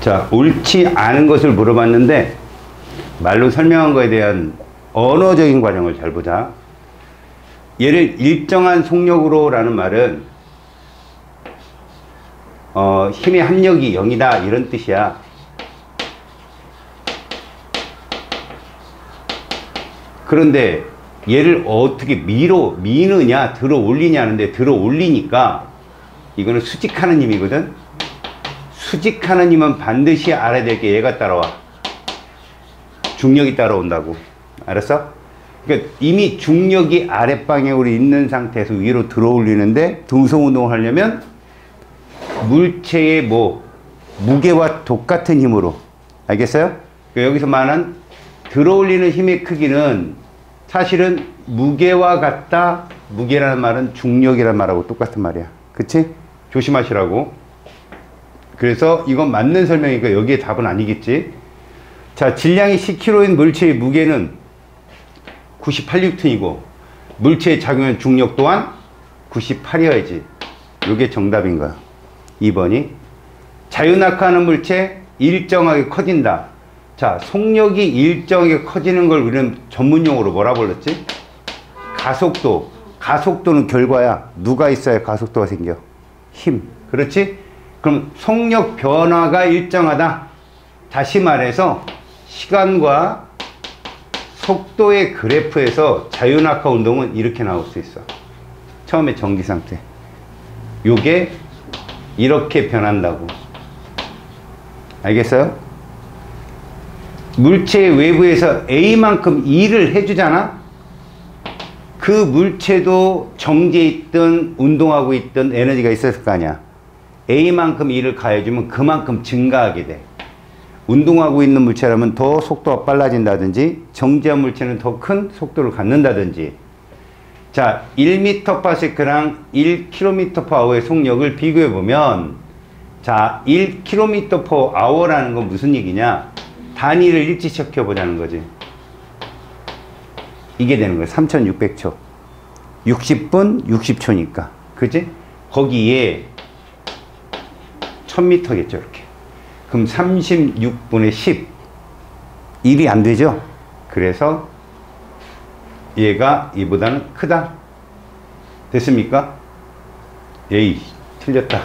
자, 옳지 않은 것을 물어봤는데 말로 설명한 거에 대한 언어적인 과정을 잘 보자. 얘를 일정한 속력으로 라는 말은 힘의 합력이 0이다 이런 뜻이야. 그런데 얘를 어떻게 미느냐 들어 올리냐 하는데, 들어 올리니까 이거는 수직하는 힘이거든. 수직하는 힘은 반드시 알아야 될 게 얘가 따라와. 중력이 따라온다고. 알았어? 그러니까 이미 중력이 아랫방향으로 있는 상태에서 위로 들어 올리는데, 등속운동을 하려면 물체의 무게와 똑같은 힘으로. 알겠어요? 그러니까 여기서 말하는 들어 올리는 힘의 크기는 사실은 무게와 같다. 무게라는 말은 중력이라는 말하고 똑같은 말이야. 그치? 조심하시라고. 그래서 이건 맞는 설명이니까 여기에 답은 아니겠지. 자, 질량이 10kg인 물체의 무게는 98N이고 물체에 작용한 중력 또한 98이어야지. 이게 정답인 거야. 2번이. 자유낙하하는 물체 일정하게 커진다. 자, 속력이 일정하게 커지는 걸 우리는 전문용어로 뭐라 불렀지? 가속도. 가속도는 결과야. 누가 있어야 가속도가 생겨? 힘. 그렇지? 그럼 속력 변화가 일정하다. 다시 말해서 시간과 속도의 그래프에서 자유낙하 운동은 이렇게 나올 수 있어. 처음에 정지 상태. 요게 이렇게 변한다고. 알겠어요? 물체의 외부에서 A만큼 E를 해주잖아? 그 물체도 정지해 있든 운동하고 있든 에너지가 있었을 거 아니야. A만큼 E를 가해주면 그만큼 증가하게 돼. 운동하고 있는 물체라면 더 속도가 빨라진다든지, 정지한 물체는 더 큰 속도를 갖는다든지. 자, 1m/s랑 1km/h의 속력을 비교해보면, 자, 1km/h라는 건 무슨 얘기냐? 단위를 일치시켜보자는 거지. 이게 되는 거야. 3600초. 60분 60초니까. 그치? 거기에 1000m겠죠, 이렇게. 그럼 36분의 10. 1이 안 되죠? 그래서 얘가 이보다는 크다. 됐습니까? 에이, 틀렸다.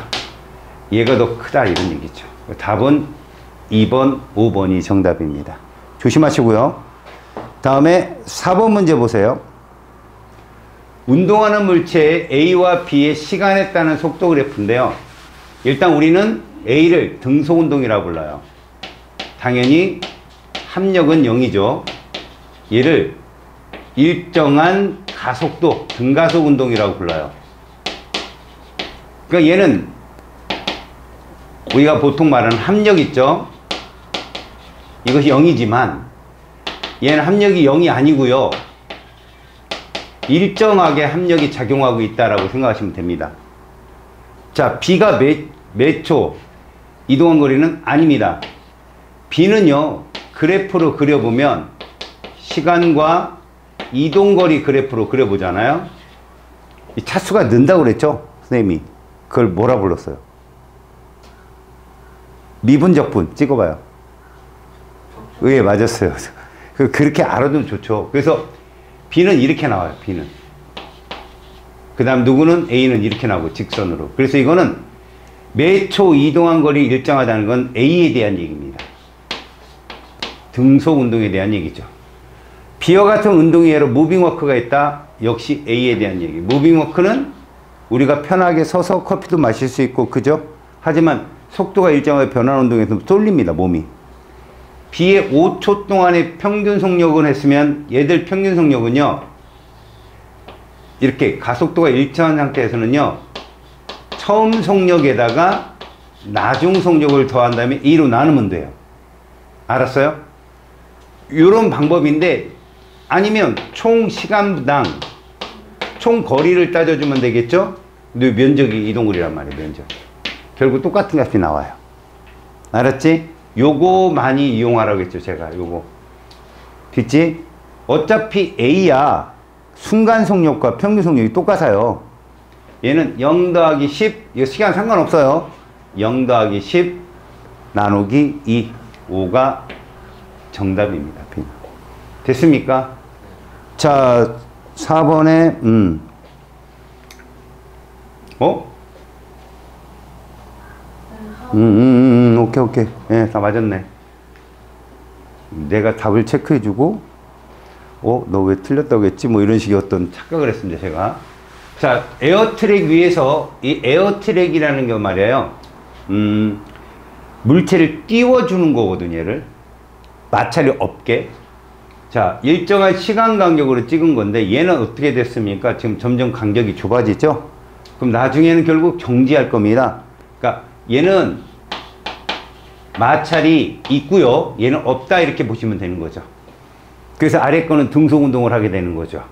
얘가 더 크다. 이런 얘기죠. 답은 2번, 5번이 정답입니다. 조심하시고요. 다음에 4번 문제 보세요. 운동하는 물체의 A와 B의 시간에 따른 속도 그래프인데요. 일단 우리는 A를 등속운동이라고 불러요. 당연히 합력은 0이죠. 얘를 일정한 가속도, 등가속 운동이라고 불러요. 그러니까 얘는 우리가 보통 말하는 합력 있죠. 이것이 0이지만 얘는 합력이 0이 아니고요. 일정하게 합력이 작용하고 있다라고 생각하시면 됩니다. 자, B가 몇 초 이동한 거리는 아닙니다. B는요, 그래프로 그려보면 시간과 이동거리 그래프로 그려보잖아요. 이 차수가 는다고 그랬죠? 선생님이. 그걸 뭐라 불렀어요? 미분적분 찍어봐요. 예, 맞았어요. 그렇게 알아두면 좋죠. 그래서 B는 이렇게 나와요. B는. 그 다음 누구는 A는 이렇게 나오고 직선으로. 그래서 이거는 매 초 이동한 거리 일정하다는 건 A에 대한 얘기입니다. 등속 운동에 대한 얘기죠. B와 같은 운동 이외로 무빙워크가 있다. 역시 A에 대한 얘기. 무빙워크는 우리가 편하게 서서 커피도 마실 수 있고, 그죠? 하지만 속도가 일정하게 변하는 운동에서 쏠립니다, 몸이. B의 5초 동안의 평균 속력을 했으면 얘들 평균 속력은요, 이렇게 가속도가 일정한 상태에서는요, 처음 속력에다가 나중 속력을 더한 다음에 2로 나누면 돼요. 알았어요? 이런 방법인데, 아니면 총 시간당 총 거리를 따져주면 되겠죠? 근데 면적이 이동거리란 말이에요. 면적. 결국 똑같은 값이 나와요. 알았지? 요거 많이 이용하라고 했죠. 제가 요거. 됐지? 어차피 A야 순간 속력과 평균 속력이 똑같아요. 얘는 0 더하기 10, 이거 시간 상관없어요. 0 더하기 10 나누기 2. 5가 정답입니다. 됐습니까? 자, 4번에, 오케이. 예, 다 맞았네. 내가 답을 체크해주고, 너 왜 틀렸다고 했지? 뭐 이런 식의 어떤 착각을 했습니다, 제가. 자, 에어트랙 위에서, 이 에어트랙이라는 게 말이에요. 물체를 띄워주는 거거든요, 얘를. 마찰이 없게. 자, 일정한 시간 간격으로 찍은 건데, 얘는 어떻게 됐습니까? 지금 점점 간격이 좁아지죠? 그럼 나중에는 결국 정지할 겁니다. 그러니까, 얘는 마찰이 있고요. 얘는 없다 이렇게 보시면 되는 거죠. 그래서 아래 거는 등속 운동을 하게 되는 거죠.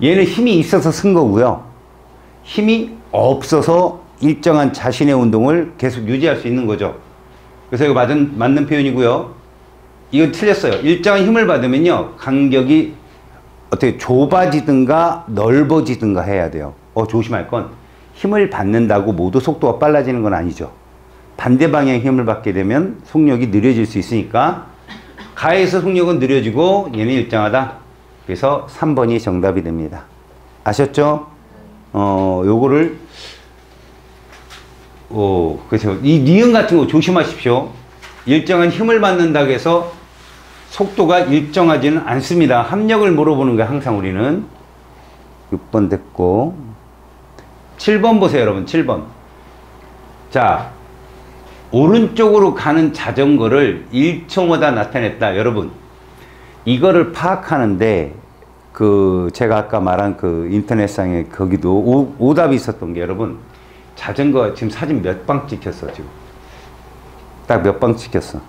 얘는 힘이 있어서 쓴 거고요. 힘이 없어서 일정한 자신의 운동을 계속 유지할 수 있는 거죠. 그래서 이거 맞는 표현이고요. 이건 틀렸어요. 일정한 힘을 받으면요. 간격이 어떻게 좁아지든가 넓어지든가 해야 돼요. 조심할 건 힘을 받는다고 모두 속도가 빨라지는 건 아니죠. 반대 방향 힘을 받게 되면 속력이 느려질 수 있으니까 가에서 속력은 느려지고 얘는 일정하다. 그래서 3번이 정답이 됩니다. 아셨죠? 요거를 그래서 이 니은 같은 거 조심하십시오. 일정한 힘을 받는다고 해서 속도가 일정하지는 않습니다. 합력을 물어보는 거예요. 항상 우리는. 6번 됐고 7번 보세요, 여러분. 7번. 자, 오른쪽으로 가는 자전거를 1초마다 나타냈다. 여러분, 이거를 파악하는데 제가 아까 말한 인터넷상에 거기도 오답이 있었던 게, 여러분, 자전거 지금 사진 몇 방 찍혔어? 지금 딱 몇 방 찍혔어?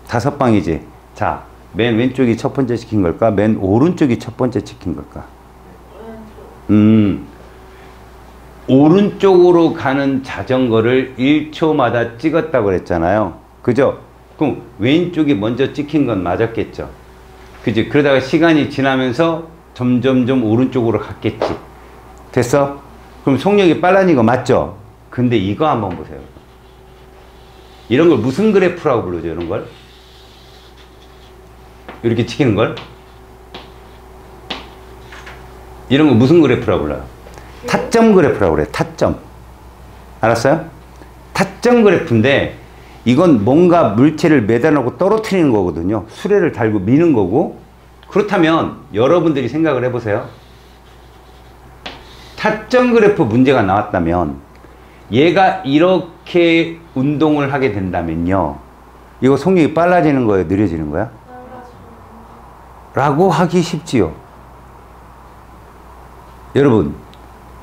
5방이지. 자, 맨 왼쪽이 첫 번째 찍힌 걸까? 맨 오른쪽이 첫 번째 찍힌 걸까? 오른쪽으로 가는 자전거를 1초마다 찍었다고 그랬잖아요. 그죠? 그럼 왼쪽이 먼저 찍힌 건 맞았겠죠? 그지? 그러다가 시간이 지나면서 점점점 오른쪽으로 갔겠지. 됐어? 그럼 속력이 빨라진 거 맞죠? 근데 이거 한번 보세요. 이런 걸 무슨 그래프라고 부르죠? 이런 걸? 이렇게 찍히는 걸? 이런 거 무슨 그래프라고 불러요? 타점 그래프라고 그래요. 타점. 알았어요? 타점 그래프인데 이건 뭔가 물체를 매달아놓고 떨어뜨리는 거거든요. 수레를 달고 미는 거고. 그렇다면 여러분들이 생각을 해보세요. 타점 그래프 문제가 나왔다면 얘가 이렇게 운동을 하게 된다면요. 이거 속력이 빨라지는 거예요? 느려지는 거야? 라고 하기 쉽지요. 여러분,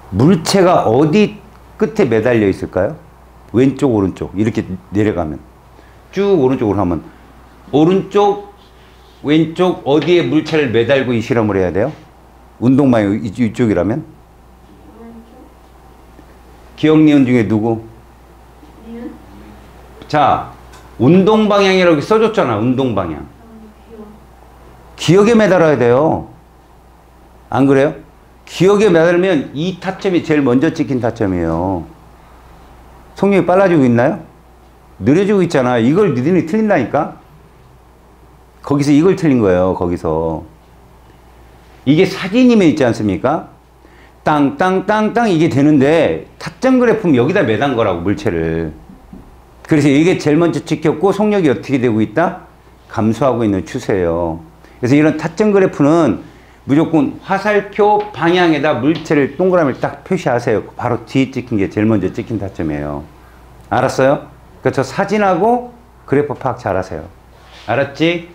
물체가 어디 끝에 매달려 있을까요? 왼쪽, 오른쪽. 이렇게 내려가면. 쭉 오른쪽으로 가면. 오른쪽, 왼쪽 어디에 물체를 매달고 이 실험을 해야 돼요? 운동방향 이쪽이라면? 기억, 니은 중에 누구? 니은? 자, 운동방향이라고 써줬잖아. 운동방향. 기억에 매달아야 돼요. 안 그래요? 기억에 매달면 이 타점이 제일 먼저 찍힌 타점이에요. 속력이 빨라지고 있나요? 느려지고 있잖아. 이걸 니들이 틀린다니까? 거기서 이걸 틀린 거예요. 거기서. 이게 사진임에 있지 않습니까? 땅땅땅땅 이게 되는데 타점 그래프는 여기다 매단 거라고, 물체를. 그래서 이게 제일 먼저 찍혔고 속력이 어떻게 되고 있다? 감소하고 있는 추세예요. 그래서 이런 타점 그래프는 무조건 화살표 방향에다 물체를 동그라미를 딱 표시하세요. 바로 뒤에 찍힌 게 제일 먼저 찍힌 타점이에요. 알았어요? 그러니까 저 사진하고 그래프 파악 잘 하세요. 알았지?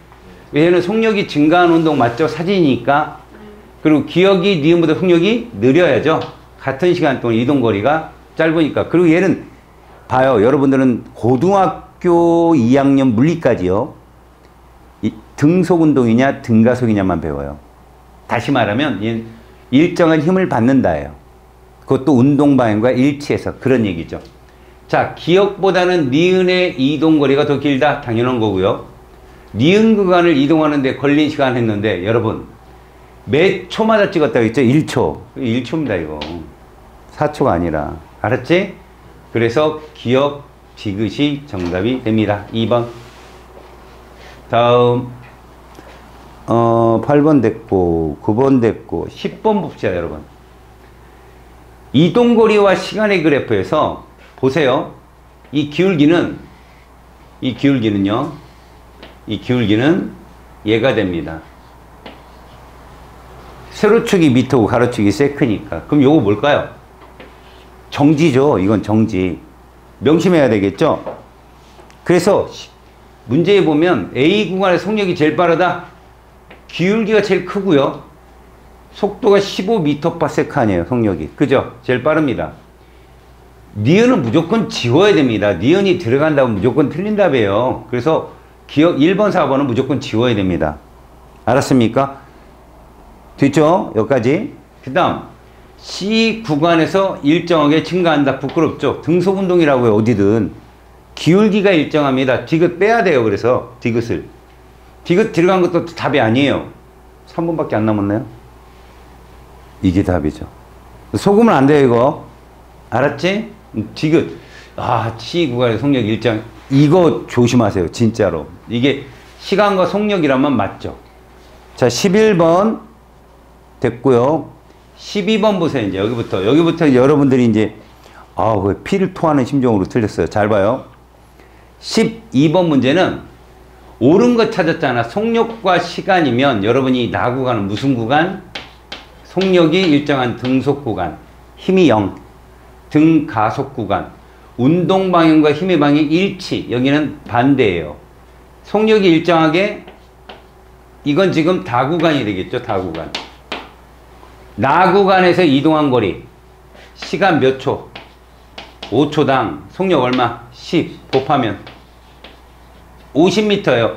얘는 속력이 증가하는 운동 맞죠? 사진이니까. 그리고 기억이 니은보다 속력이 느려야죠. 같은 시간 동안 이동거리가 짧으니까. 그리고 얘는 봐요. 여러분들은 고등학교 2학년 물리까지요. 등속 운동이냐 등가속이냐만 배워요. 다시 말하면 일정한 힘을 받는다예요. 그것도 운동 방향과 일치해서. 그런 얘기죠. 자, 기억보다는 니은의 이동거리가 더 길다. 당연한 거고요. 니은 구간을 이동하는데 걸린 시간 했는데 여러분 몇 초마다 찍었다고 했죠? 1초. 1초입니다 이거. 4초가 아니라. 알았지? 그래서 기억 디귿이 정답이 됩니다. 2번. 다음 8번 됐고 9번 됐고 10번 봅시다 여러분. 이동거리와 시간의 그래프에서 보세요. 이 기울기는요, 이 기울기는 얘가 됩니다. 세로축이 미터고 가로축이 세크니까. 그럼 요거 뭘까요? 정지죠. 이건 정지. 명심해야 되겠죠? 그래서 문제에 보면 A 구간의 속력이 제일 빠르다. 기울기가 제일 크고요. 속도가 15m/s 아니에요. 속력이. 그죠? 제일 빠릅니다. 니은은 무조건 지워야 됩니다. 니은이 들어간다고 무조건 틀린 답이에요. 그래서 기억 1번, 4번은 무조건 지워야 됩니다. 알았습니까? 됐죠? 여기까지. 그 다음 C 구간에서 일정하게 증가한다. 부끄럽죠? 등속운동이라고요. 어디든. 기울기가 일정합니다. 디귿 빼야 돼요. 그래서 디귿을. 디귿 들어간 것도 답이 아니에요. 3번밖에 안 남았나요? 이게 답이죠. 속으면 안 돼요. 이거. 알았지? 디귿. C 구간의 속력 일정. 이거 조심하세요. 진짜로. 이게 시간과 속력이라면 맞죠. 자, 11번 됐고요. 12번 보세요. 이제 여기부터 여러분들이 이제 왜 피를 토하는 심정으로 틀렸어요. 잘 봐요. 12번 문제는 옳은 거 찾았잖아. 속력과 시간이면 여러분이 나 구간은 무슨 구간? 속력이 일정한 등속 구간, 힘이 0, 등가속 구간, 운동 방향과 힘의 방향이 일치. 여기는 반대예요. 속력이 일정하게, 이건 지금 다 구간이 되겠죠. 다 구간. 나 구간에서 이동한 거리, 시간 몇 초? 5초당 속력 얼마? 10 곱하면 50m예요.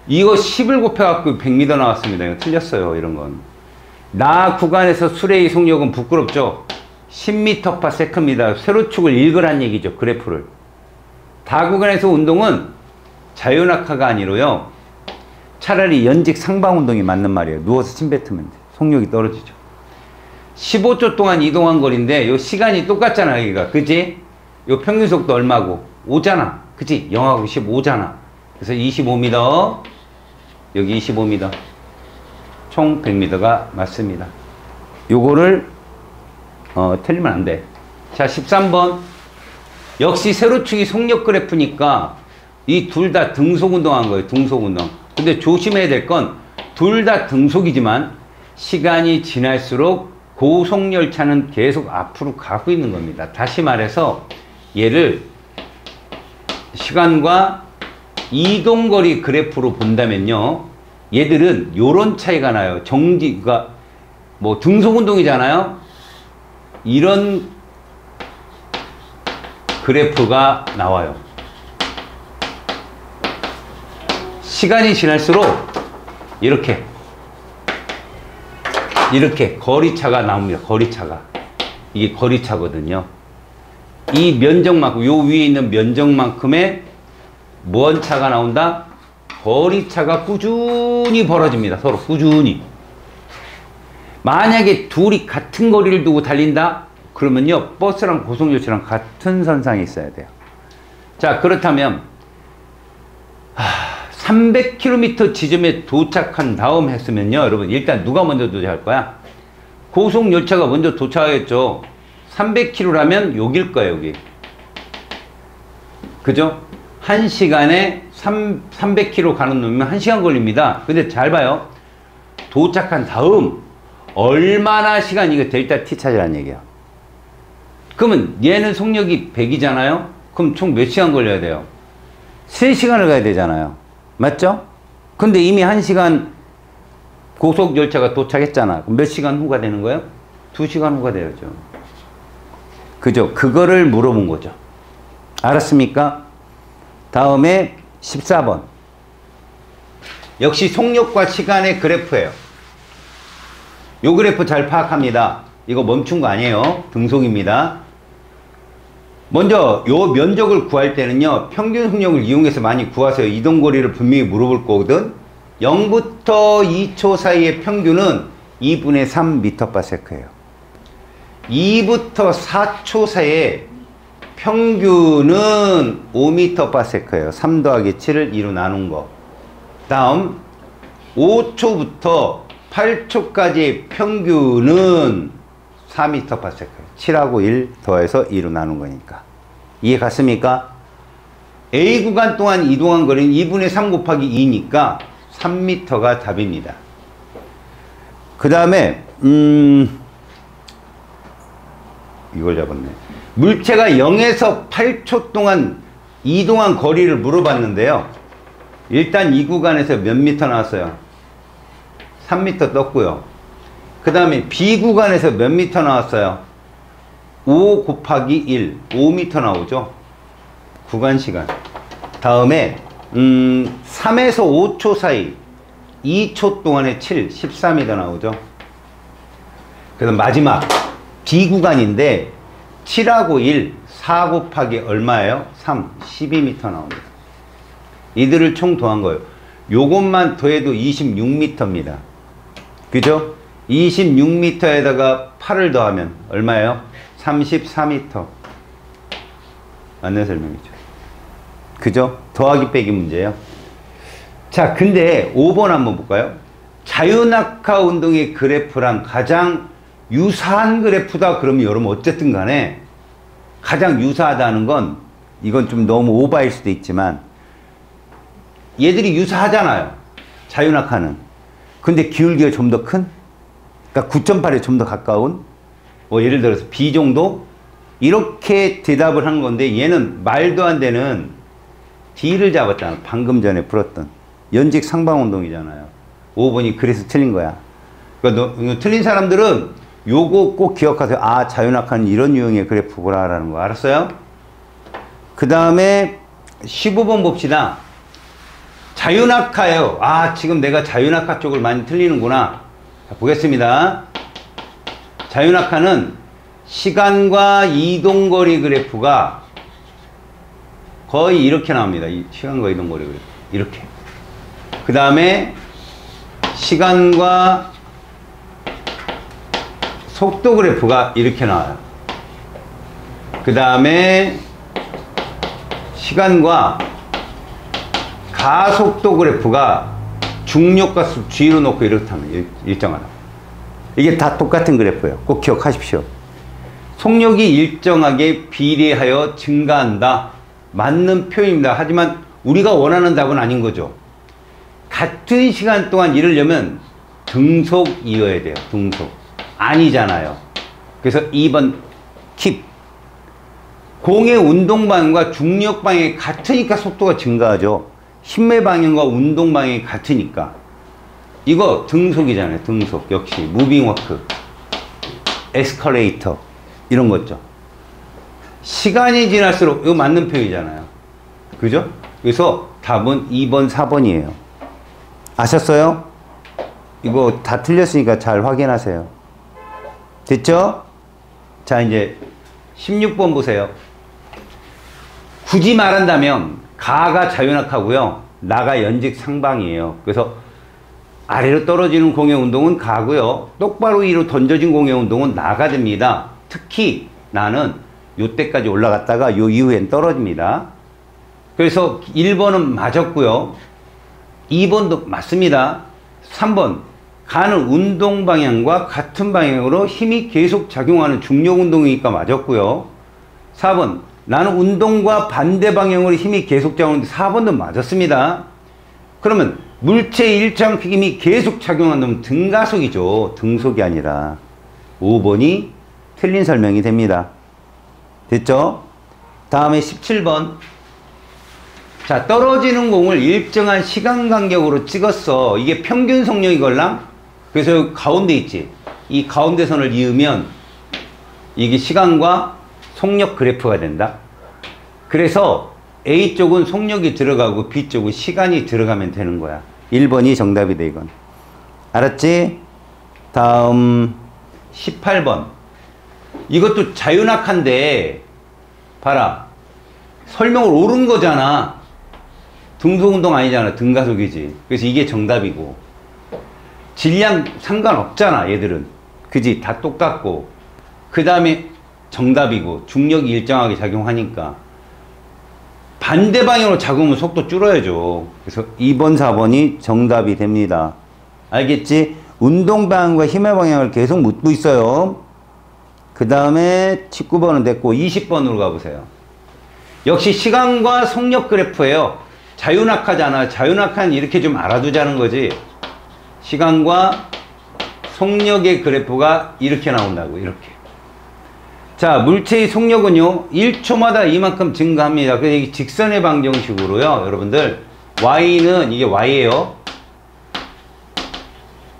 이거 10을 곱해갖고 100m 나왔습니다. 이거 틀렸어요. 이런 건. 나 구간에서 수레의 속력은 부끄럽죠. 10m/s입니다. 세로축을 읽으란 얘기죠. 그래프를. 다 구간에서 운동은 자유낙하가 아니로요. 차라리 연직 상방 운동이 맞는 말이에요. 누워서 침 뱉으면 돼. 속력이 떨어지죠. 15초 동안 이동한 거리인데 요 시간이 똑같잖아. 여기가. 그치? 요 평균 속도 얼마고? 5잖아. 그치? 0하고 15잖아. 그래서 25m, 여기 25m. 총 100m가 맞습니다. 요거를 틀리면 안 돼. 자, 13번. 역시 세로축이 속력 그래프니까 이 둘 다 등속 운동한 거예요. 등속 운동. 근데 조심해야 될 건 둘 다 등속이지만 시간이 지날수록 고속열차는 계속 앞으로 가고 있는 겁니다. 다시 말해서 얘를 시간과 이동거리 그래프로 본다면요. 얘들은 요런 차이가 나요. 정지가 뭐 등속운동이잖아요. 이런 그래프가 나와요. 시간이 지날수록 이렇게 거리차가 나옵니다. 거리차가. 이게 거리차거든요. 이 면적만큼, 요 위에 있는 면적만큼의 무언 차가 나온다? 거리차가 꾸준히 벌어집니다. 서로 꾸준히. 만약에 둘이 같은 거리를 두고 달린다? 그러면요, 버스랑 고속열차랑 같은 선상에 있어야 돼요. 자, 그렇다면 300km 지점에 도착한 다음 했으면요, 여러분, 일단 누가 먼저 도착할 거야? 고속열차가 먼저 도착하겠죠. 300km라면 여길 거예요, 여기. 그죠? 1시간에 300km 가는 놈이면 1시간 걸립니다. 근데 잘 봐요. 도착한 다음 얼마나 시간, 이거 델타 t 찾으라는 얘기야. 그러면 얘는 속력이 100이잖아요. 그럼 총 몇 시간 걸려야 돼요? 3시간을 가야 되잖아요. 맞죠? 근데 이미 1시간 고속열차가 도착했잖아. 그럼 몇 시간 후가 되는 거예요? 2시간 후가 되죠. 그죠? 그거를 물어본 거죠. 알았습니까? 다음에 14번. 역시 속력과 시간의 그래프예요. 요 그래프 잘 파악합니다. 이거 멈춘 거 아니에요. 등속입니다. 먼저 요 면적을 구할 때는요, 평균 속력을 이용해서 많이 구하세요. 이동거리를 분명히 물어볼 거거든. 0부터 2초 사이의 평균은 2분의 3 m/s예요. 2부터 4초 사이에 평균은 5m/s예요. 3 더하기 7을 2로 나눈 거. 다음 5초부터 8초까지의 평균은 4m/s. 7하고 1 더해서 2로 나눈 거니까. 이해 갔습니까? A 구간 동안 이동한 거리는 2분의 3 곱하기 2니까 3m가 답입니다. 그 다음에 이걸 잡았네. 물체가 0에서 8초 동안 이동한 거리를 물어봤는데요. 일단 이 구간에서 몇 미터 나왔어요? 3m 떴고요. 그 다음에 B 구간에서 몇 미터 나왔어요? 5 곱하기 1, 5m 나오죠. 구간 시간. 다음에 3에서 5초 사이 2초 동안에 7, 14m 나오죠. 그래서 마지막 B 구간인데 7하고 1, 4 곱하기 얼마예요? 3, 12m 나옵니다. 이들을 총 더한 거예요. 요것만 더해도 26m입니다. 그죠? 26m에다가 8을 더하면 얼마예요? 34m. 맞는 설명이죠. 그죠? 더하기 빼기 문제예요. 자, 근데 5번 한번 볼까요? 자유낙하 운동의 그래프랑 가장 유사한 그래프다 그러면 여러분 어쨌든 간에 가장 유사하다는 건 이건 좀 너무 오바일 수도 있지만 얘들이 유사하잖아요. 자유낙하는. 근데 기울기가 좀 더 큰? 그러니까 9.8에 좀 더 가까운? 뭐 예를 들어서 B 정도? 이렇게 대답을 한 건데 얘는 말도 안 되는 D를 잡았잖아. 방금 전에 풀었던. 연직 상방 운동이잖아요. 5번이 그래서 틀린 거야. 그러니까 틀린 사람들은 요거 꼭 기억하세요. 아, 자유낙하는 이런 유형의 그래프구나 라는 거. 알았어요? 그 다음에 15번 봅시다. 자유낙하예요. 아, 지금 내가 자유낙하 쪽을 많이 틀리는구나. 자, 보겠습니다. 자유낙하는 시간과 이동거리 그래프가 거의 이렇게 나옵니다. 이 시간과 이동거리 그래프. 이렇게. 그 다음에 시간과 속도 그래프가 이렇게 나와요. 그 다음에 시간과 가속도 그래프가 중력과 뒤로 놓고 이렇다면 일정하다. 이게 다 똑같은 그래프예요. 꼭 기억하십시오. 속력이 일정하게 비례하여 증가한다. 맞는 표현입니다. 하지만 우리가 원하는 답은 아닌 거죠. 같은 시간 동안 이러려면 등속이어야 돼요. 등속. 아니잖아요. 그래서 2번 킵. 공의 운동 방향과 중력 방향이 같으니까 속도가 증가하죠. 힘의 방향과 운동 방향이 같으니까. 이거 등속이잖아요. 등속. 역시 무빙 워크, 에스컬레이터 이런 거죠. 시간이 지날수록 이거 맞는 표현이잖아요. 그죠? 그래서 답은 2번, 4번이에요. 아셨어요? 이거 다 틀렸으니까 잘 확인하세요. 됐죠? 자, 이제 16번 보세요. 굳이 말한다면 가가 자유낙하고요. 나가 연직 상방이에요. 그래서 아래로 떨어지는 공의 운동은 가고요. 똑바로 위로 던져진 공의 운동은 나가 됩니다. 특히 나는 요때까지 올라갔다가 요 이후엔 떨어집니다. 그래서 1번은 맞았고요. 2번도 맞습니다. 3번 가는 운동 방향과 같은 방향으로 힘이 계속 작용하는 중력 운동이니까 맞았고요. 4번 나는 운동과 반대 방향으로 힘이 계속 작용하는데 4번도 맞았습니다. 그러면 물체의 일정 힘이 계속 작용한다면 등가속이죠. 등속이 아니라. 5번이 틀린 설명이 됩니다. 됐죠? 다음에 17번. 자, 떨어지는 공을 일정한 시간 간격으로 찍었어. 이게 평균 속력이걸랑? 그래서 가운데 있지. 이 가운데 선을 이으면 이게 시간과 속력 그래프가 된다. 그래서 A쪽은 속력이 들어가고 B쪽은 시간이 들어가면 되는 거야. 1번이 정답이 돼, 이건. 알았지? 다음 18번. 이것도 자유낙하인데 봐라. 설명을 옳은 거잖아. 등속운동 아니잖아. 등가속이지. 그래서 이게 정답이고. 질량 상관없잖아, 얘들은. 그지? 다 똑같고. 그 다음에 정답이고 중력이 일정하게 작용하니까 반대 방향으로 작용하면 속도 줄어야죠. 그래서 2번, 4번이 정답이 됩니다. 알겠지? 운동 방향과 힘의 방향을 계속 묻고 있어요. 그 다음에 19번은 됐고 20번으로 가보세요. 역시 시간과 속력 그래프예요. 자유낙하잖아. 자유낙하는 이렇게 좀 알아두자는 거지. 시간과 속력의 그래프가 이렇게 나온다고. 이렇게. 자, 물체의 속력은요 1초마다 이만큼 증가합니다. 그래서 이게 직선의 방정식으로요 여러분들 y는 이게 y예요.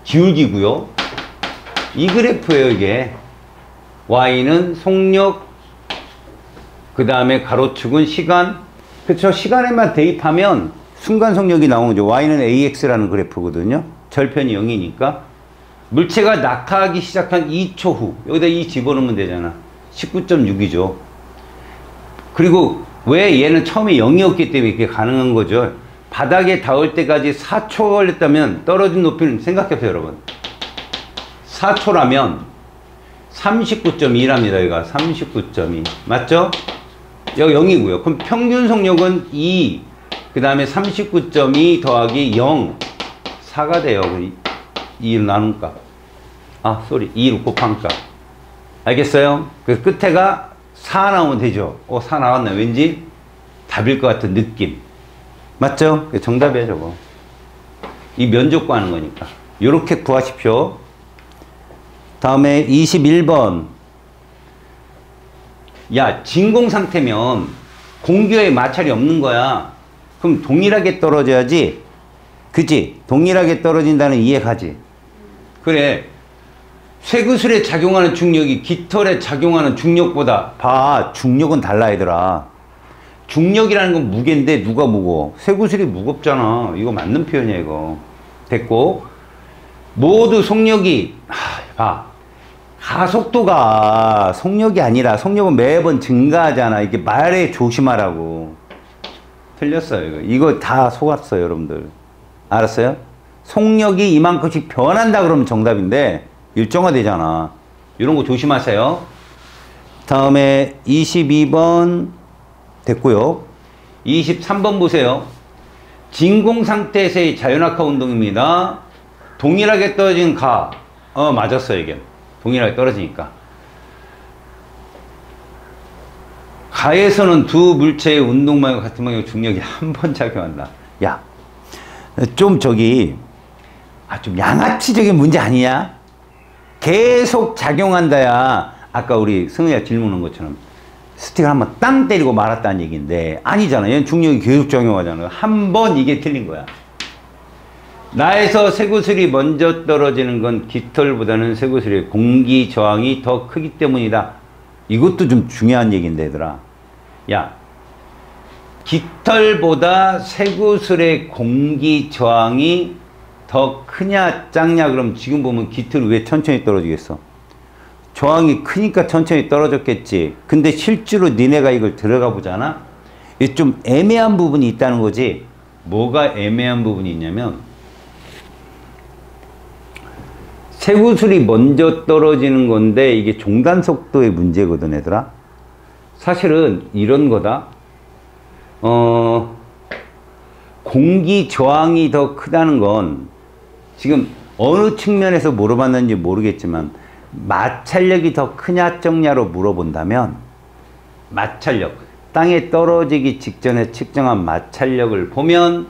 기울기고요. 이 그래프예요 이게. y는 속력, 그 다음에 가로축은 시간. 그쵸? 시간에만 대입하면 순간 속력이 나오는 거죠. y는 ax라는 그래프거든요. 절편이 0이니까. 물체가 낙하하기 시작한 2초 후 여기다 2 집어넣으면 되잖아. 19.6이죠. 그리고 왜 얘는 처음에 0이었기 때문에 이렇게 가능한 거죠. 바닥에 닿을 때까지 4초가 걸렸다면 떨어진 높이는 생각해보세요 여러분. 4초라면 39.2랍니다. 여기가 39.2 맞죠? 여기 0이고요. 그럼 평균 속력은 2, 그 다음에 39.2 더하기 0, 4가 돼요. 2로 나눈 값. 2로 곱한 값. 알겠어요? 그 끝에가 4 나오면 되죠. 4 나왔네. 왠지 답일 것 같은 느낌. 맞죠? 정답이야 저거. 이 면적 구하는 거니까. 요렇게 구하십시오. 다음에 21번. 야, 진공 상태면 공기의 마찰이 없는 거야. 그럼 동일하게 떨어져야지. 그치? 동일하게 떨어진다는 이해 가지? 그래. 쇠구슬에 작용하는 중력이 깃털에 작용하는 중력보다 봐. 중력은 달라 얘들아. 중력이라는 건 무게인데 누가 무거워? 쇠구슬이 무겁잖아. 이거 맞는 표현이야 이거. 됐고 모두 속력이 봐. 가속도가 속력이 아니라 속력은 매번 증가하잖아. 이게 말에 조심하라고. 틀렸어요. 이거 다 속았어요 여러분들. 알았어요? 속력이 이만큼씩 변한다 그러면 정답인데 일정화되잖아. 이런 거 조심하세요. 다음에 22번 됐고요. 23번 보세요. 진공 상태에서의 자연낙하 운동입니다. 동일하게 떨어진 가. 맞았어요 이게. 동일하게 떨어지니까. 가에서는 두 물체의 운동 방향과 같은 방향 중력이 한 번 작용한다. 야, 좀 좀 양아치적인 문제 아니냐? 계속 작용한다야. 아까 우리 승우야 질문한 것처럼 스틱을 한번 땅 때리고 말았다는 얘기인데 아니잖아. 얘는 중력이 계속 작용하잖아. 한 번 이게 틀린 거야. 나에서 쇠구슬이 먼저 떨어지는 건 깃털보다는 쇠구슬의 공기 저항이 더 크기 때문이다. 이것도 좀 중요한 얘기인데 얘들아. 야, 깃털보다 쇠구슬의 공기 저항이 더 크냐 작냐 그럼 지금 보면 깃털이 왜 천천히 떨어지겠어? 저항이 크니까 천천히 떨어졌겠지. 근데 실제로 니네가 이걸 들어가 보잖아. 이게 좀 애매한 부분이 있다는 거지. 뭐가 애매한 부분이 있냐면 쇠구슬이 먼저 떨어지는 건데 이게 종단 속도의 문제거든 얘들아. 사실은 이런 거다. 공기 저항이 더 크다는 건 지금 어느 측면에서 물어봤는지 모르겠지만 마찰력이 더 크냐 적냐로 물어본다면 마찰력, 땅에 떨어지기 직전에 측정한 마찰력을 보면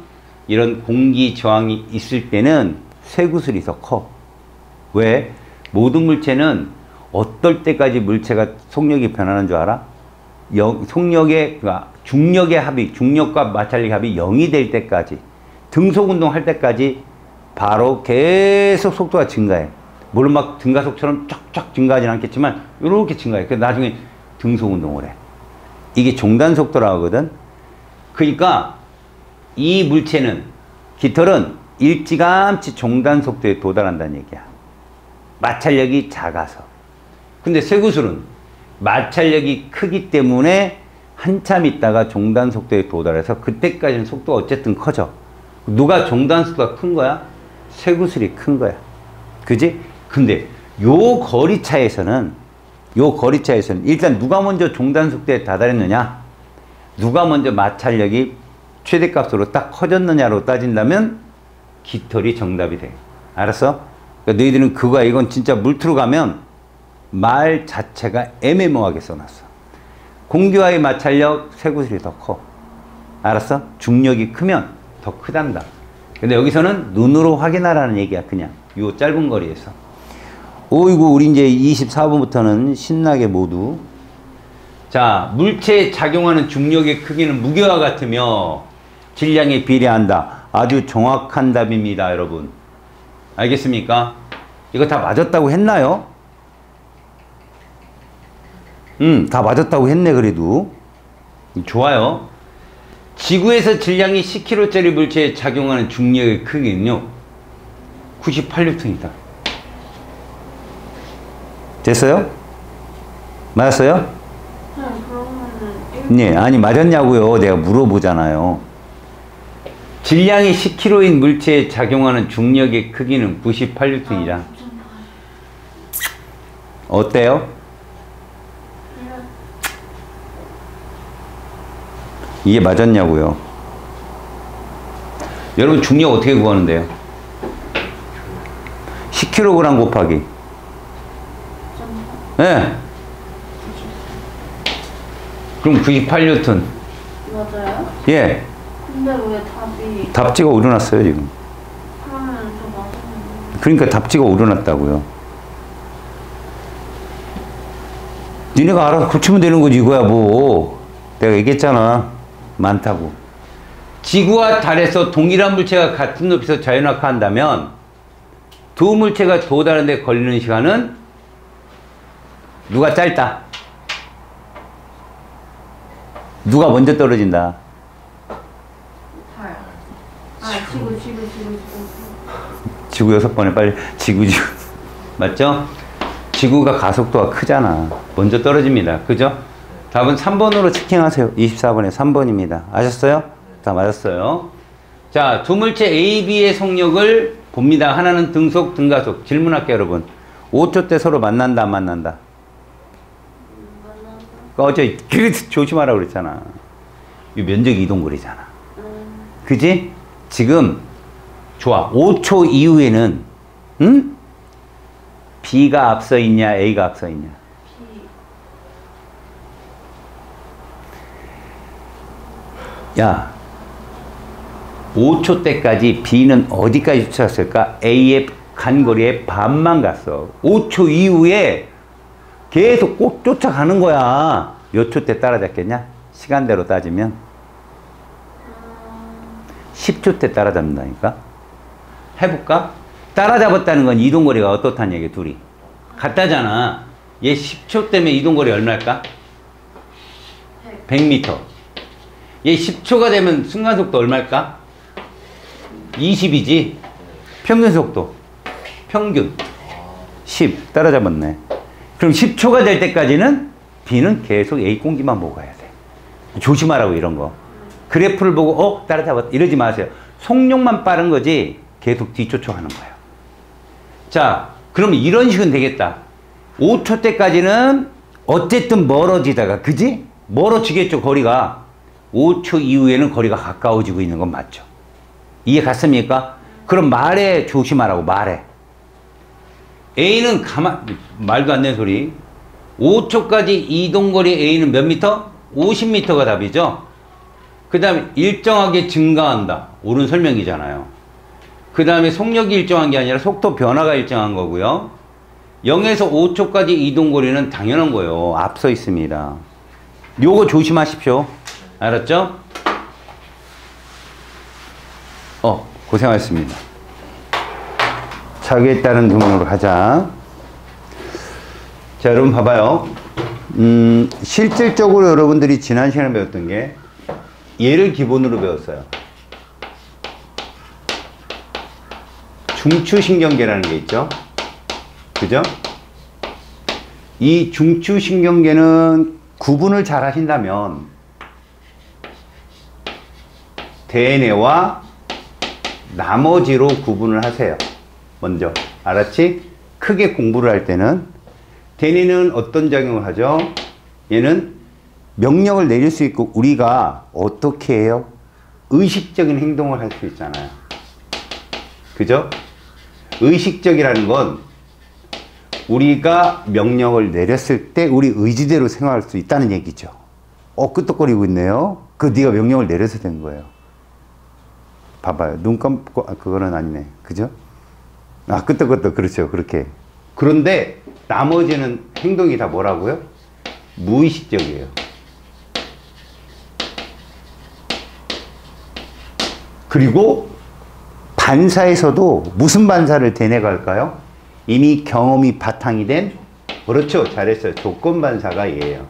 이런 공기 저항이 있을 때는 쇠구슬이 더 커. 왜? 모든 물체는 어떨 때까지 물체가 속력이 변하는 줄 알아? 중력의 합이, 중력과 마찰력의 합이 0이 될 때까지, 등속운동 할 때까지 바로 계속 속도가 증가해. 물론 막 등가속처럼 쫙쫙 증가하진 않겠지만 이렇게 증가해. 그래서 나중에 등속운동을 해. 이게 종단 속도라고 하거든. 그러니까 이 물체는, 깃털은 일찌감치 종단 속도에 도달한다는 얘기야. 마찰력이 작아서. 근데 쇠구슬은 마찰력이 크기 때문에 한참 있다가 종단 속도에 도달해서 그때까지는 속도가 어쨌든 커져. 누가 종단 속도가 큰 거야? 쇠구슬이 큰 거야. 그지? 근데 요 거리 차에서는 요 거리차에서는 일단 누가 먼저 종단 속도에 다다랐느냐, 누가 먼저 마찰력이 최대값으로 딱 커졌느냐로 따진다면 깃털이 정답이 돼. 알았어? 그러니까 너희들은 그거야. 이건 진짜 물투로 가면 말 자체가 애매모호하게 써놨어. 공기와의 마찰력 쇠구슬이 더 커. 알았어? 중력이 크면 더 크단다. 근데 여기서는 눈으로 확인하라는 얘기야. 그냥 요 짧은 거리에서. 오이구, 우리 이제 24번부터는 신나게 모두. 자, 물체에 작용하는 중력의 크기는 무게와 같으며 질량에 비례한다. 아주 정확한 답입니다, 여러분. 알겠습니까? 이거 다 맞았다고 했나요? 다 맞았다고 했네, 그래도. 좋아요. 지구에서 질량이 10kg짜리 물체에 작용하는 중력의 크기는요, 98N이다. 됐어요? 맞았어요? 네, 그러면은 네, 아니 맞았냐고요. 내가 물어보잖아요. 질량이 10kg인 물체에 작용하는 중력의 크기는 98N이다. 어때요? 이게 맞았냐고요. 여러분 중력 어떻게 구하는데요? 10kg 곱하기. 네. 그럼 98N. 맞아요? 예. 근데 왜 답이 답지가 오르났어요, 지금. 그러면 저 맞았는데. 그러니까 답지가 오르났다고요. 니네가 알아서 고치면 되는 거지, 이거야, 뭐. 내가 얘기했잖아. 많다고. 지구와 달에서 동일한 물체가 같은 높이에서 자연낙하한다면 두 물체가 도달하는 데 걸리는 시간은 누가 짧다? 누가 먼저 떨어진다? 달. 지구. 지구 6번에 빨리 지구. 맞죠? 지구가 가속도가 크잖아. 먼저 떨어집니다. 그죠? 답은 3번으로 체킹하세요. 24번에 3번입니다. 아셨어요? 다 맞았어요. 자, 두 물체 A, B의 속력을 봅니다. 하나는 등속, 등가속. 질문할게요, 여러분. 5초 때 서로 만난다, 안 만난다? 어제 조심하라고 그랬잖아. 이 면적 이동거리잖아. 그지? 지금 좋아. 5초 이후에는 B가 앞서 있냐, A가 앞서 있냐? 야, 5초 때까지 B는 어디까지 쫓아갔을까? A의 간 거리의 반만 갔어. 5초 이후에 계속 꼭 쫓아가는 거야. 몇 초 때 따라잡겠냐? 시간대로 따지면 10초 때 따라잡는다니까. 해볼까? 따라잡았다는 건 이동거리가 어떻다는 얘기야, 둘이. 같다잖아. 얘 10초 때문에 이동거리 얼마일까? 100m. 얘 10초가 되면 순간속도 얼마일까? 20이지. 평균속도. 평균. 10. 따라잡았네. 그럼 10초가 될 때까지는 B는 계속 A 공기만 보고 가야 돼. 조심하라고, 이런 거. 그래프를 보고 따라잡았다 이러지 마세요. 속력만 빠른 거지 계속 뒤쫓아가는 거예요. 자, 그럼 이런 식은 되겠다. 5초 때까지는 어쨌든 멀어지다가, 그지? 멀어지겠죠, 거리가. 5초 이후에는 거리가 가까워지고 있는 건 맞죠. 이해 갔습니까? 그럼 말에 조심하라고, 말에. A는 말도 안 되는 소리. 5초까지 이동거리 A는 몇 미터? 50m가 답이죠. 그 다음에 일정하게 증가한다. 옳은 설명이잖아요. 그 다음에 속력이 일정한 게 아니라 속도 변화가 일정한 거고요. 0에서 5초까지 이동거리는 당연한 거예요. 앞서 있습니다. 요거 조심하십시오. 알았죠? 고생하셨습니다. 자기에 따른 등록으로 가자. 자, 여러분 봐봐요. 실질적으로 여러분들이 지난 시간에 배웠던 게 얘를 기본으로 배웠어요. 중추신경계라는 게 있죠. 그죠? 이 중추신경계는 구분을 잘 하신다면 대뇌와 나머지로 구분을 하세요. 먼저. 알았지? 크게 공부를 할 때는 대뇌는 어떤 작용을 하죠? 얘는 명령을 내릴 수 있고 우리가 어떻게 해요? 의식적인 행동을 할 수 있잖아요. 그죠? 의식적이라는 건 우리가 명령을 내렸을 때 우리 의지대로 생각할 수 있다는 얘기죠. 끄떡거리고 있네요. 네가 명령을 내려서 된 거예요. 봐봐요. 눈 감고 그거는 아니네. 그죠? 끄떡끄떡 그렇죠. 그렇게. 그런데 나머지는 행동이 다 뭐라고요? 무의식적이에요. 그리고 반사에서도 무슨 반사를 대내갈까요? 이미 경험이 바탕이 된, 그렇죠. 잘했어요. 조건 반사가 얘예요.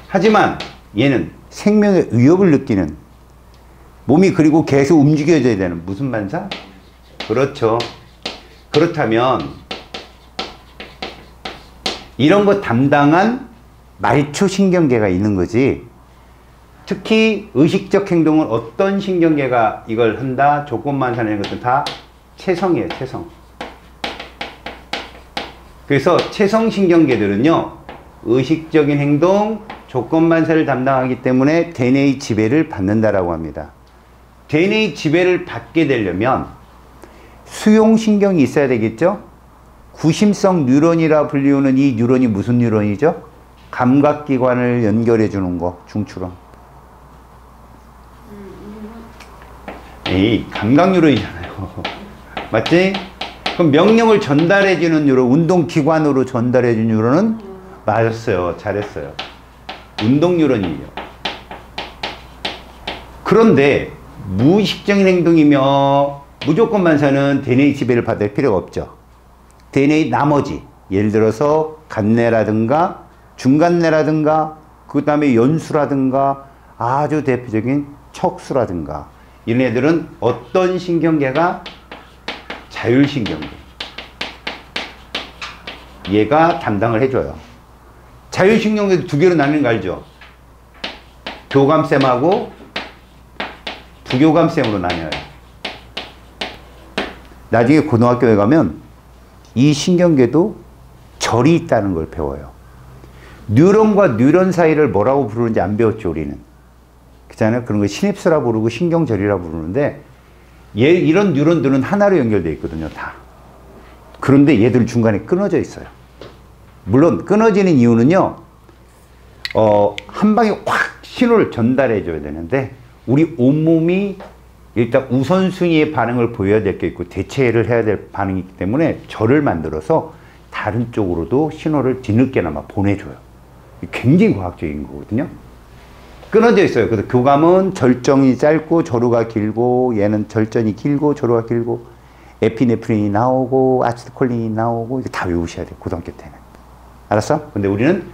하지만 얘는 생명의 위협을 느끼는, 몸이 그리고 계속 움직여져야 되는 무슨 반사? 그렇죠. 그렇다면 이런 거 담당한 말초신경계가 있는 거지. 특히 의식적 행동은 어떤 신경계가 이걸 한다? 조건반사라는 것은 다 체성이에요. 체성. 그래서 체성신경계들은요, 의식적인 행동, 조건반사를 담당하기 때문에 대뇌의 지배를 받는다라고 합니다. 대뇌의 지배를 받게 되려면 수용신경이 있어야 되겠죠? 구심성 뉴런이라 불리우는 이 뉴런이 무슨 뉴런이죠? 감각기관을 연결해 주는 거, 중추랑. 에이, 감각 뉴런이잖아요. 맞지? 그럼 명령을 전달해 주는 뉴런, 운동기관으로 전달해 주는 뉴런은? 맞았어요. 잘했어요. 운동 뉴런이에요. 그런데 무의식적인 행동이며 무조건 반사는 대뇌의 지배를 받을 필요가 없죠. 대뇌의 나머지, 예를 들어서 간뇌라든가 중간뇌라든가 그 다음에 연수라든가 아주 대표적인 척수라든가 이런 애들은 어떤 신경계가? 자율신경계. 얘가 담당을 해줘요. 자율신경계도 두 개로 나뉘는 거 알죠? 교감샘하고 부교감샘으로 나뉘어요. 나중에 고등학교에 가면 이 신경계도 절이 있다는 걸 배워요. 뉴런과 뉴런 사이를 뭐라고 부르는지 안 배웠죠, 우리는. 그렇잖아요. 그런 거 시냅스라 부르고 신경절이라 부르는데 이런 뉴런들은 하나로 연결되어 있거든요, 다. 그런데 얘들 중간에 끊어져 있어요. 물론 끊어지는 이유는요, 한 방에 확 신호를 전달해 줘야 되는데 우리 온몸이 일단 우선순위의 반응을 보여야 될 게 있고 대체를 해야 될 반응이 있기 때문에 절을 만들어서 다른 쪽으로도 신호를 뒤늦게나마 보내줘요. 굉장히 과학적인 거거든요. 끊어져 있어요. 그래서 교감은 절정이 짧고 조루가 길고, 얘는 절전이 길고 조루가 길고, 에피네프린이 나오고 아세틸콜린이 나오고, 이거 다 외우셔야 돼요, 고등학교 때는. 알았어? 근데 우리는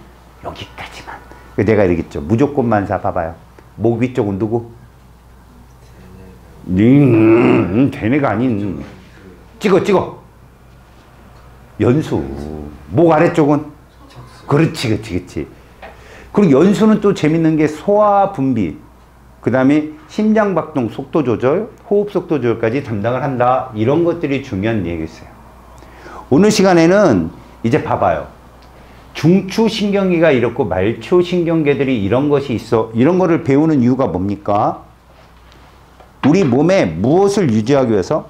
여기까지만. 내가 이러겠죠. 무조건 반사 봐봐요. 목 위쪽은 누구? 대뇌가 아닌. 찍어. 연수. 목 아래쪽은? 그렇지. 그리고 연수는 또 재밌는 게 소화 분비, 그 다음에 심장박동 속도 조절, 호흡 속도 조절까지 담당을 한다. 이런 것들이 중요한 얘기였어요. 오늘 시간에는 이제 봐봐요. 중추신경계가 이렇고 말초신경계들이 이런 것이 있어. 이런 거를 배우는 이유가 뭡니까? 우리 몸에 무엇을 유지하기 위해서?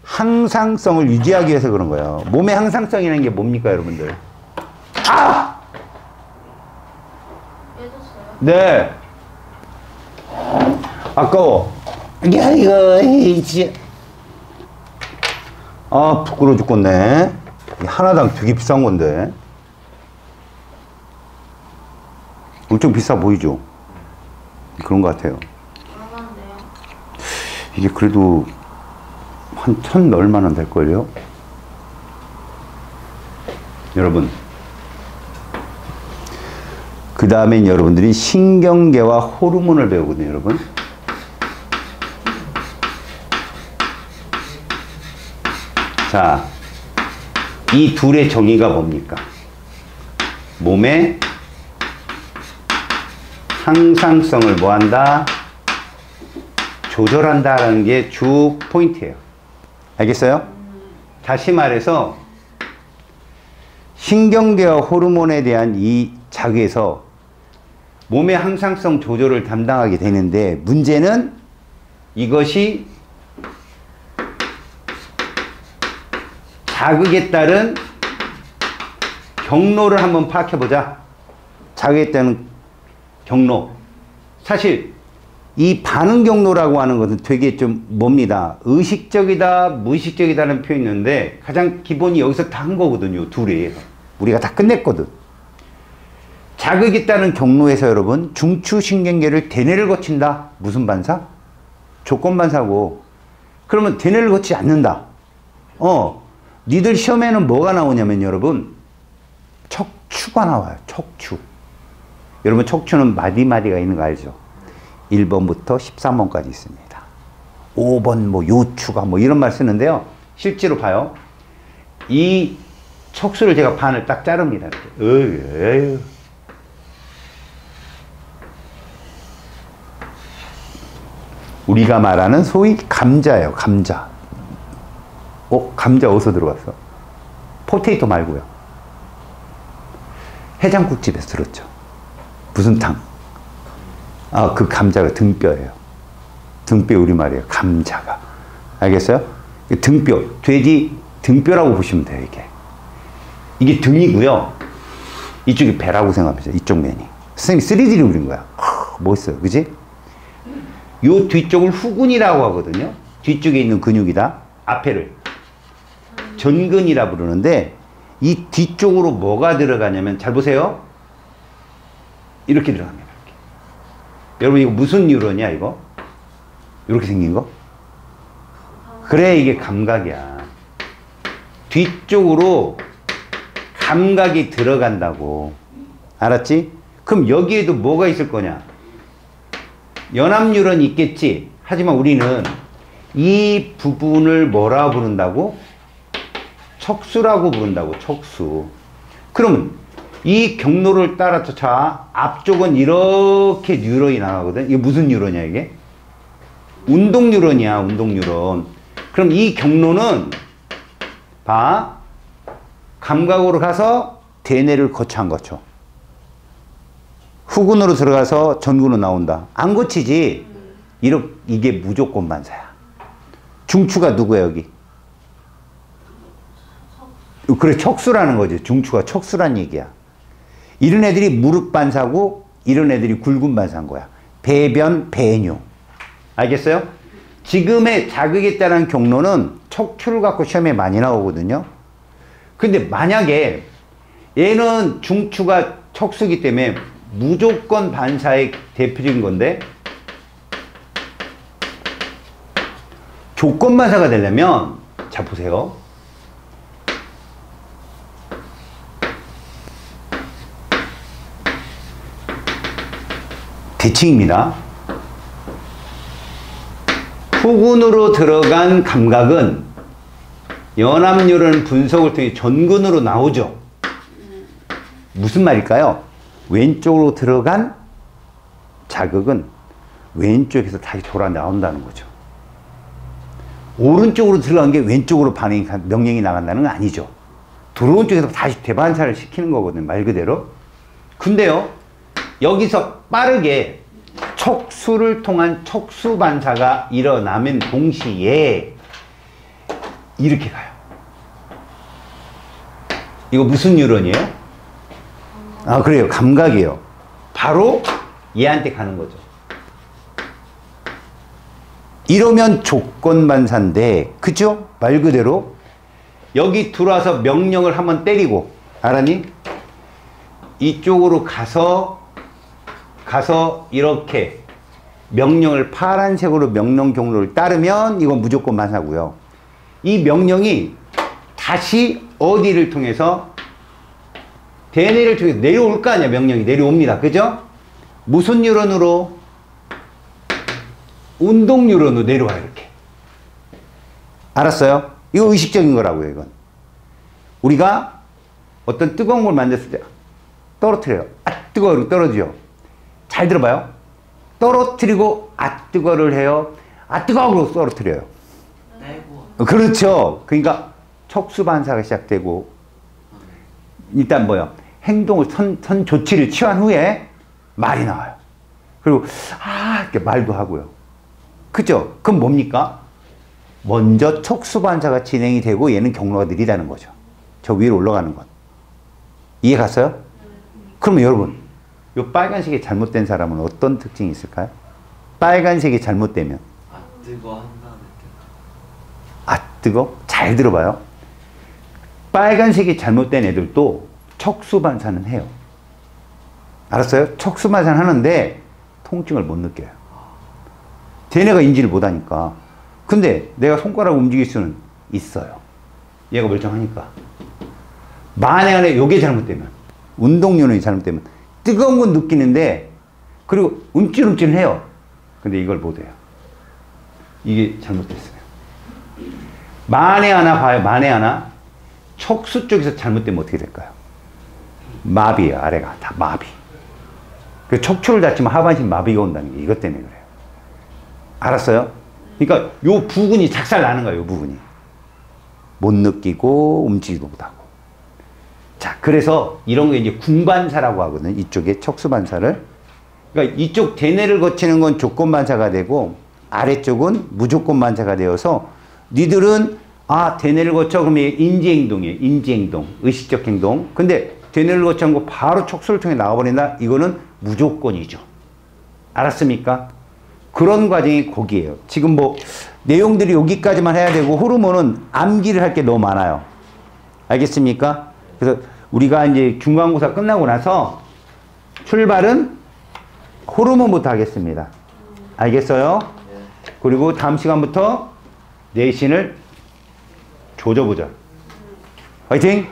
항상성을 유지하기 위해서 그런 거예요. 몸의 항상성이라는 게 뭡니까, 여러분들? 네. 아까워. 야, 이거, 진짜. 부끄러워 죽겠네. 하나당 되게 비싼 건데. 엄청 비싸 보이죠? 그런 것 같아요. 얼마인데요? 이게 그래도 한 1,000 얼마나 될걸요? 여러분. 그 다음엔 여러분들이 신경계와 호르몬을 배우거든요, 여러분. 자, 이 둘의 정의가 뭡니까? 몸의 항상성을 뭐한다? 조절한다라는 게 주 포인트예요. 알겠어요? 다시 말해서 신경계와 호르몬에 대한 이 자극에서 몸의 항상성 조절을 담당하게 되는데 문제는 이것이 자극에 따른 경로를 한번 파악해보자. 자극에 따른 경로. 사실 이 반응 경로라고 하는 것은 되게 좀 뭡니다. 의식적이다, 무의식적이다는 표현이 있는데 가장 기본이 여기서 다 한 거거든요. 둘이. 우리가 다 끝냈거든. 자극에 따른 경로에서 여러분 중추신경계를 대뇌를 거친다. 무슨 반사? 조건 반사고. 그러면 대뇌를 거치지 않는다. 니들 시험에는 뭐가 나오냐면 여러분 척추가 나와요. 척추. 여러분 척추는 마디마디가 있는 거 알죠? 1번부터 13번까지 있습니다. 5번 뭐 요추가 뭐 이런 말 쓰는데요. 실제로 봐요. 이 척수를 제가 반을 딱 자릅니다. 이렇게. 우리가 말하는 소위 감자예요. 감자. 감자 어디서 들어왔어? 포테이토 말고요. 해장국집에서 들었죠. 무슨 탕? 그 감자가 등뼈예요. 등뼈 우리말이에요. 감자가. 알겠어요? 등뼈. 돼지 등뼈라고 보시면 돼요. 이게 등이고요. 이쪽이 배라고 생각하면서 이쪽 면이. 선생님이 3D로 그린 거야. 멋있어요. 그지? 요 뒤쪽을 후근이라고 하거든요. 뒤쪽에 있는 근육이다. 앞에를 전근이라 부르는데 이 뒤쪽으로 뭐가 들어가냐면 잘 보세요. 이렇게 들어갑니다. 이렇게. 여러분 이거 무슨 뉴런이야 이거? 이렇게 생긴 거? 그래 이게 감각이야. 뒤쪽으로 감각이 들어간다고. 알았지? 그럼 여기에도 뭐가 있을 거냐? 연합뉴런이 있겠지. 하지만 우리는 이 부분을 뭐라 부른다고? 척수라고 부른다고. 척수. 그러면 이 경로를 따라서 자 앞쪽은 이렇게 뉴런이 나가거든. 이게 무슨 뉴런이야 이게? 운동 뉴런이야. 운동 뉴런. 그럼 이 경로는 봐. 감각으로 가서 대뇌를 거쳐 안 거쳐? 후근으로 들어가서 전근으로 나온다. 안 거치지? 이게 무조건 반사야. 중추가 누구야 여기? 그래 척수라는 거지. 중추가 척수란 얘기야. 이런 애들이 무릎 반사고 이런 애들이 굴근 반사인 거야. 배변, 배뇨. 알겠어요? 지금의 자극에 따른 경로는 척추를 갖고 시험에 많이 나오거든요. 근데 만약에 얘는 중추가 척수기 때문에 무조건 반사의 대표적인 건데 조건 반사가 되려면 자 보세요. 대칭입니다. 후근으로 들어간 감각은 연합뉴런 분석을 통해 전근으로 나오죠. 무슨 말일까요? 왼쪽으로 들어간 자극은 왼쪽에서 다시 돌아 나온다는 거죠. 오른쪽으로 들어간 게 왼쪽으로 명령이 나간다는 건 아니죠. 들어온 쪽에서 다시 대반사를 시키는 거거든요. 말 그대로. 근데요, 여기서 빠르게 척수를 통한 척수 반사가 일어나면 동시에 이렇게 가요. 이거 무슨 뉴런이에요? 그래요. 감각이에요. 바로 얘한테 가는 거죠. 이러면 조건 반사인데, 그죠? 말 그대로 여기 들어와서 명령을 한번 때리고, 알았니? 이쪽으로 가서 이렇게 명령을 파란색으로 명령 경로를 따르면 이건 무조건 반사고요. 이 명령이 다시 어디를 통해서 대뇌를 통해서 내려올 거 아니야. 명령이 내려옵니다. 그죠? 무슨 뉴런으로? 운동 뉴런으로 내려와요. 이렇게. 알았어요? 이거 의식적인 거라고요. 이건. 우리가 어떤 뜨거운 걸 만졌을 때 떨어뜨려요. 뜨거워. 떨어지죠. 잘 들어봐요. 떨어뜨리고 뜨거를 해요. 뜨거워. 떨어뜨려요. 그렇죠. 그러니까 척수 반사가 시작되고 일단 뭐요? 행동을 선 조치를 취한 후에 말이 나와요. 그리고 이렇게 말도 하고요. 그죠? 그럼 뭡니까? 먼저 촉수반사가 진행이 되고 얘는 경로가 느리다는 거죠. 저 위로 올라가는 것. 이해 갔어요? 그러면 여러분, 이 빨간색이 잘못된 사람은 어떤 특징이 있을까요? 빨간색이 잘못되면 뜨거 한다는 뜨거? 잘 들어봐요. 빨간색이 잘못된 애들도 척수반사는 해요. 알았어요? 척수반사는 하는데 통증을 못 느껴요. 쟤네가 인지를 못하니까. 근데 내가 손가락 움직일 수는 있어요. 얘가 멀쩡하니까. 만약에 요게 잘못되면, 운동요령이 잘못되면 뜨거운 건 느끼는데 그리고 움찔움찔 해요. 근데 이걸 못해요. 이게 잘못됐어요. 만에 하나 봐요. 만에 하나 척수 쪽에서 잘못되면 어떻게 될까요? 마비예요. 아래가 다 마비. 그 척추를 다치면 하반신 마비가 온다는 게 이것 때문에 그래요. 알았어요? 그러니까 요 부분이 작살 나는 거예요. 요 부분이 못 느끼고 움직이도 못하고. 자, 그래서 이런 게 이제 궁반사라고 하거든요. 이쪽에 척수반사를. 그러니까 이쪽 대뇌를 거치는 건 조건반사가 되고 아래쪽은 무조건반사가 되어서 니들은 대뇌를 거쳐 그러면 인지행동이에요. 인지행동, 의식적 행동. 근데 대뇌를 거치는 거 바로 척수를 통해 나와버린다. 이거는 무조건이죠. 알았습니까? 그런 과정이 거기에요. 지금 뭐 내용들이 여기까지만 해야 되고 호르몬은 암기를 할 게 너무 많아요. 알겠습니까? 그래서 우리가 이제 중간고사 끝나고 나서 출발은 호르몬부터 하겠습니다. 알겠어요? 그리고 다음 시간부터 내신을 조져보자. 화이팅!